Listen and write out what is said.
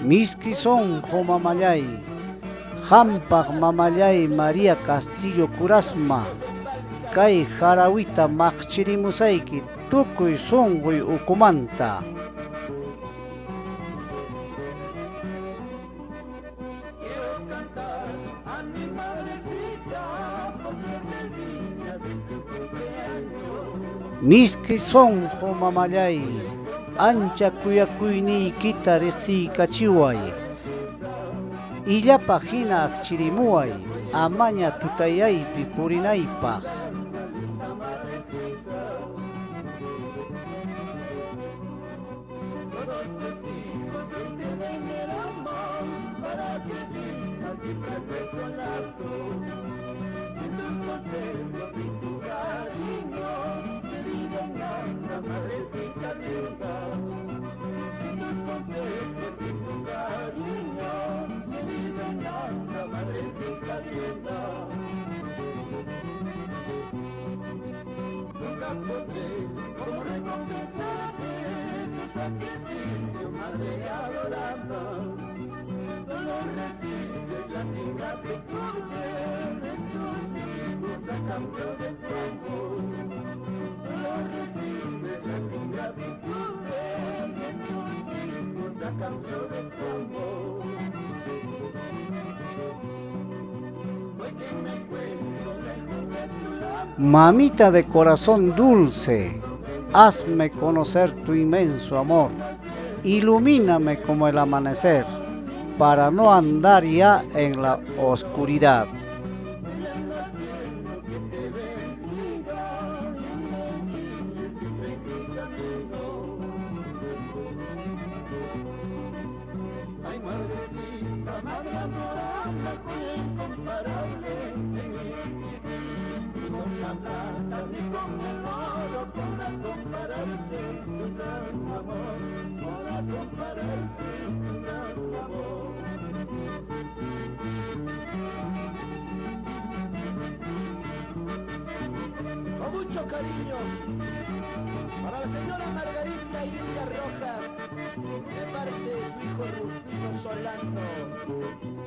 Miski sonjo mamallay, Hampaq mamallay María Castillo Curasma, kay harawita maqchirimusayki tukuy sunquy ukumanta. Miski sonjo mamallay, ancha kuyakuyniykita riqsiykachiway. Illapa hina akchirimuway, amaña tutayaypi purinaypaq. Mamita de corazón dulce, hazme conocer tu inmenso amor, ilumíname como el amanecer, para no andar ya en la oscuridad. Con mucho cariño para la señora Margarita India Rojas, de parte de su hijo Rufino Solano.